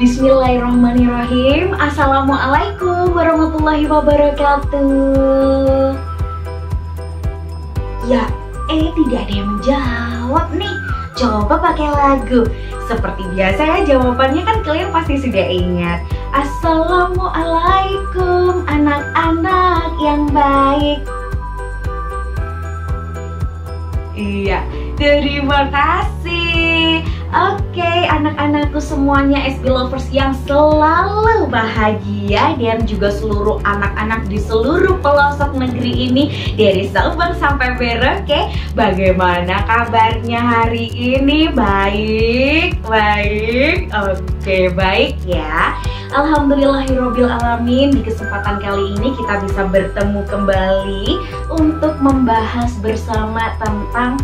Bismillahirrahmanirrahim. Assalamualaikum warahmatullahi wabarakatuh. Ya, tidak ada yang menjawab nih. Coba pakai lagu. Seperti biasa ya, jawabannya kan kalian pasti sudah ingat. Assalamualaikum anak-anak yang baik. Iya, terima kasih. Oke, anak-anakku semuanya SB Lovers yang selalu bahagia, dan juga seluruh anak-anak di seluruh pelosok negeri ini dari Sabang sampai Merauke. Bagaimana kabarnya hari ini? Baik, baik. Oke, baik ya. Alhamdulillahirabbil alamin. Di kesempatan kali ini kita bisa bertemu kembali untuk membahas bersama tentang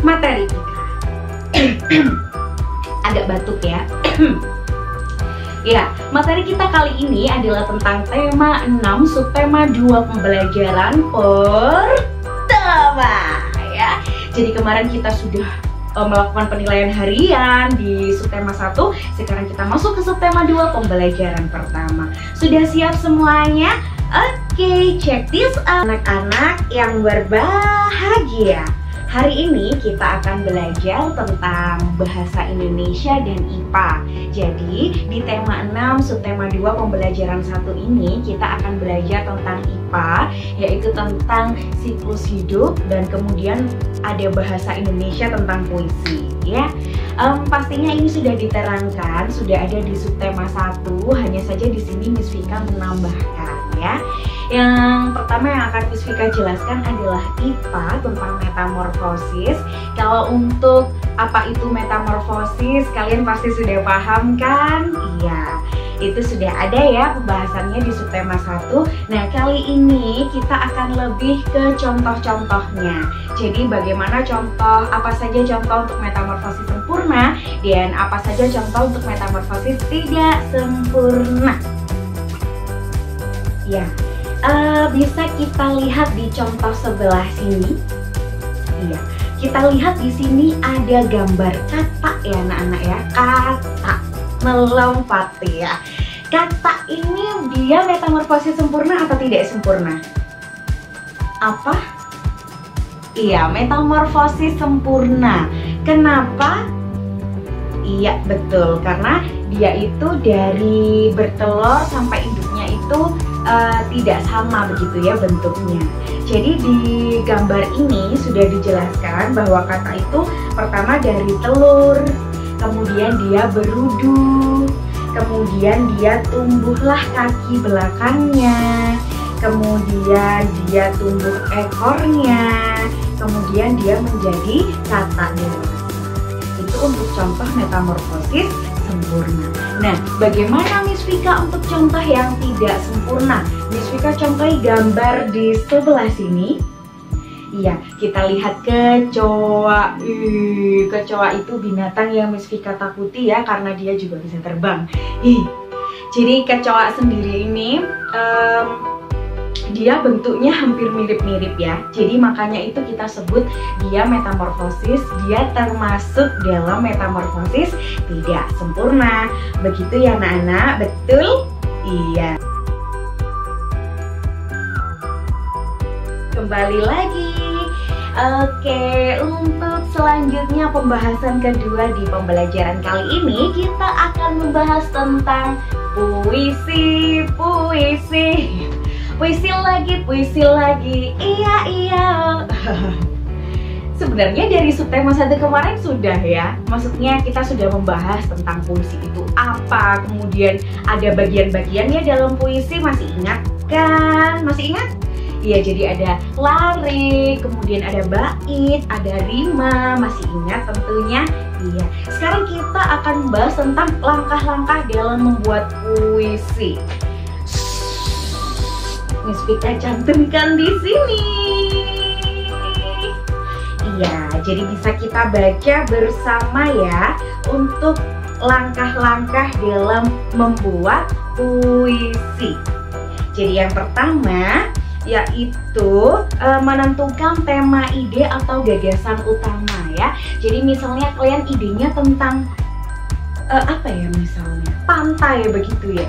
materi kita. Agak batuk ya. Ya, materi kita kali ini adalah tentang tema 6 subtema 2 pembelajaran pertama ya. Jadi kemarin kita sudah melakukan penilaian harian di subtema 1. Sekarang kita masuk ke subtema 2 pembelajaran pertama. Sudah siap semuanya? Oke, check this out anak-anak yang berbahagia. Hari ini kita akan belajar tentang bahasa Indonesia dan IPA. Jadi di tema 6 subtema 2 pembelajaran 1 ini kita akan belajar tentang IPA, yaitu tentang siklus hidup, dan kemudian ada bahasa Indonesia tentang puisi ya. Pastinya ini sudah diterangkan, sudah ada di subtema 1, hanya saja di sini Miss Vika menambahkan ya. Yang pertama yang akan Miss Vika jelaskan adalah IPA tentang metamorfosis. Kalau untuk apa itu metamorfosis, kalian pasti sudah paham kan? Iya, itu sudah ada ya pembahasannya di subtema 1. Nah, kali ini kita akan lebih ke contoh-contohnya. Jadi bagaimana contoh, apa saja contoh untuk metamorfosis sempurna, dan apa saja contoh untuk metamorfosis tidak sempurna. Ya. Bisa kita lihat di contoh sebelah sini. Iya, kita lihat di sini ada gambar kata ya anak-anak ya. Kata melompati ya. Kata ini dia metamorfosis sempurna atau tidak sempurna? Apa? Iya, metamorfosis sempurna. Kenapa? Iya, betul, karena dia itu dari bertelur sampai induknya itu tidak sama begitu ya bentuknya. Jadi di gambar ini sudah dijelaskan bahwa kata itu pertama dari telur, kemudian dia berudu, kemudian dia tumbuhlah kaki belakangnya, kemudian dia tumbuh ekornya, kemudian dia menjadi kata dewasa. Itu untuk contoh metamorfosis sempurna. Nah, bagaimana Miss Vika untuk contoh yang tidak sempurna? Miss Vika contohi gambar di sebelah sini. Iya, kita lihat kecoa. Kecoa itu binatang yang Miss Vika takuti ya, karena dia juga bisa terbang. Jadi kecoa sendiri ini dia bentuknya hampir mirip-mirip ya. Jadi makanya itu kita sebut dia metamorfosis. Dia termasuk dalam metamorfosis tidak sempurna. Begitu ya anak-anak, betul? Iya. Kembali lagi. Oke, untuk selanjutnya pembahasan kedua di pembelajaran kali ini kita akan membahas tentang puisi. Puisi lagi, iya. Sebenarnya dari subtema 1 kemarin sudah ya. Maksudnya kita sudah membahas tentang puisi itu apa, kemudian ada bagian-bagiannya dalam puisi, masih ingat kan? Masih ingat? Iya, jadi ada larik, kemudian ada bait, ada rima, masih ingat tentunya? Iya. Sekarang kita akan membahas tentang langkah-langkah dalam membuat puisi. Miss Vika cantumkan di sini. Iya, jadi bisa kita baca bersama ya untuk langkah-langkah dalam membuat puisi. Jadi yang pertama yaitu menentukan tema ide atau gagasan utama ya. Jadi misalnya kalian idenya tentang apa ya, misalnya pantai begitu ya,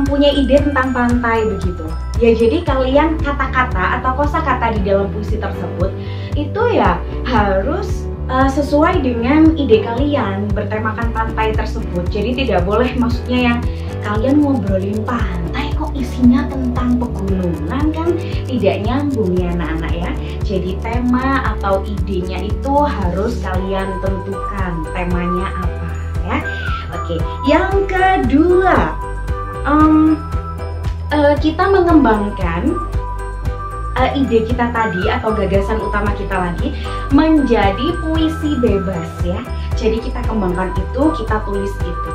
punya ide tentang pantai begitu ya. Jadi kalian kata-kata atau kosakata di dalam puisi tersebut itu ya harus sesuai dengan ide kalian, bertemakan pantai tersebut. Jadi tidak boleh maksudnya yang kalian ngobrolin pantai kok isinya tentang pegunungan, kan tidak nyambung ya anak-anak ya. Jadi tema atau idenya itu harus kalian tentukan temanya apa ya. Oke, yang kedua, kita mengembangkan ide kita tadi atau gagasan utama kita lagi menjadi puisi bebas ya. Jadi kita kembangkan itu, kita tulis itu.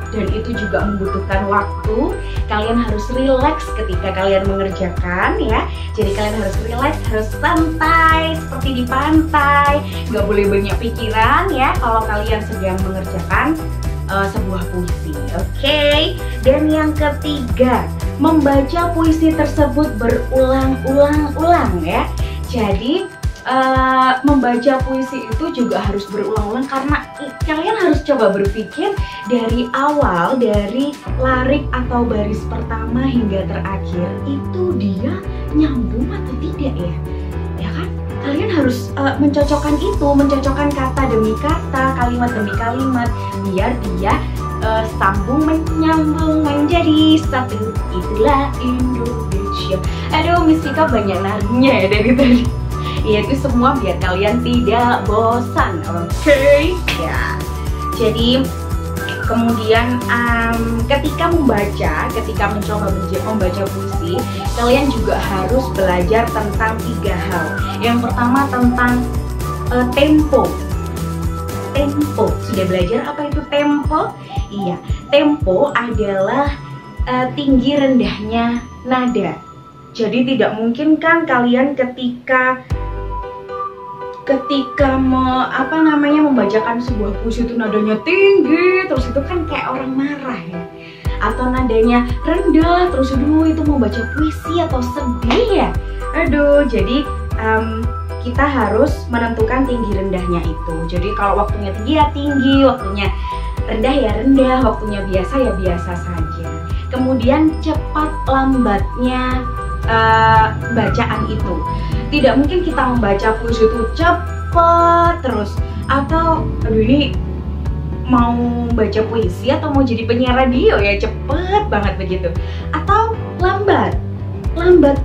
Dan itu juga membutuhkan waktu. Kalian harus rileks ketika kalian mengerjakan ya. Jadi kalian harus rileks, harus santai seperti di pantai. Gak boleh banyak pikiran ya kalau kalian sedang mengerjakan sebuah puisi. Oke. Dan yang ketiga, membaca puisi tersebut berulang-ulang ya. Jadi membaca puisi itu juga harus berulang-ulang karena kalian harus coba berpikir dari awal, dari larik atau baris pertama hingga terakhir itu dia nyambung atau tidak ya. Ya kan? Kalian harus mencocokkan itu, mencocokkan kata demi kata, kalimat demi kalimat biar dia sambung menyambung menjadi satu. Itulah Indonesia. Aduh, Miss Vika banyak narinya ya dari tadi. Ya itu semua biar kalian tidak bosan. Oke ya. Jadi kemudian ketika mencoba membaca puisi, kalian juga harus belajar tentang 3 hal. Yang pertama tentang tempo. Tempo, sudah belajar apa itu tempo? Iya, tempo adalah tinggi rendahnya nada. Jadi tidak mungkin kan kalian ketika membacakan sebuah puisi itu nadanya tinggi, terus itu kan kayak orang marah ya. Atau nadanya rendah, terus aduh itu mau baca puisi atau sedih ya. Aduh, jadi kita harus menentukan tinggi rendahnya itu. Jadi kalau waktunya tinggi ya tinggi, waktunya rendah ya rendah, waktunya biasa ya biasa saja. Kemudian cepat lambatnya bacaan itu. Tidak mungkin kita membaca puisi itu cepat terus, atau aduh ini mau baca puisi atau mau jadi penyiar radio ya cepet banget begitu, atau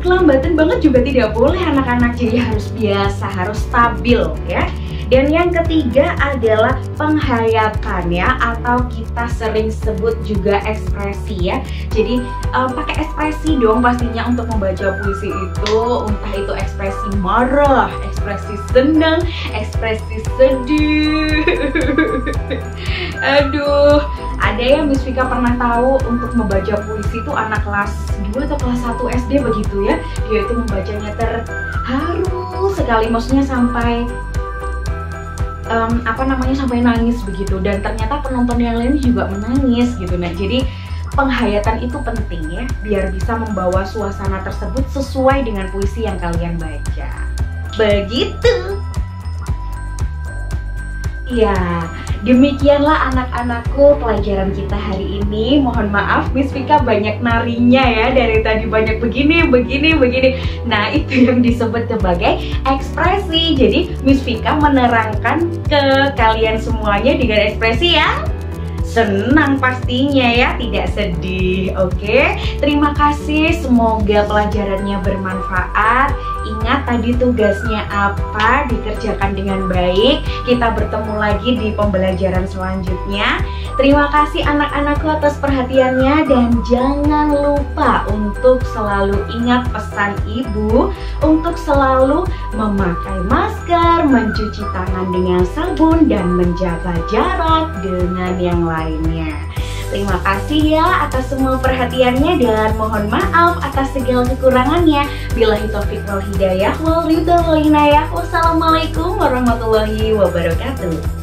kelambatan banget juga tidak boleh anak-anak. Jadi harus biasa, harus stabil ya. Dan yang ketiga adalah penghayatan ya, atau kita sering sebut juga ekspresi ya. Jadi pakai ekspresi dong pastinya untuk membaca puisi itu, entah itu ekspresi marah, ekspresi senang, ekspresi sedih. Aduh, ada yang Miss Vika pernah tahu untuk membaca puisi itu anak kelas 2 atau kelas 1 SD begitu ya. Dia itu membacanya terharu sekali, maksudnya sampai sampai nangis begitu, dan ternyata penonton yang lain juga menangis gitu. Nah, jadi penghayatan itu penting ya, biar bisa membawa suasana tersebut sesuai dengan puisi yang kalian baca. Begitu. Ya, demikianlah anak-anakku pelajaran kita hari ini. Mohon maaf Miss Vika banyak narinya ya, dari tadi banyak begini. Nah, itu yang disebut sebagai ekspresi. Jadi Miss Vika menerangkan ke kalian semuanya dengan ekspresi yang senang pastinya ya, tidak sedih. Oke, terima kasih, semoga pelajarannya bermanfaat. Ingat tadi tugasnya apa, dikerjakan dengan baik. Kita bertemu lagi di pembelajaran selanjutnya. Terima kasih anak-anakku atas perhatiannya, dan jangan lupa untuk selalu ingat pesan ibu untuk selalu memakai masker, mencuci tangan dengan sabun, dan menjaga jarak dengan yang lainnya. Terima kasih ya atas semua perhatiannya, dan mohon maaf atas segala kekurangannya. Billahi taufiq wal hidayah wal ridha wal inayah. Wassalamualaikum warahmatullahi wabarakatuh.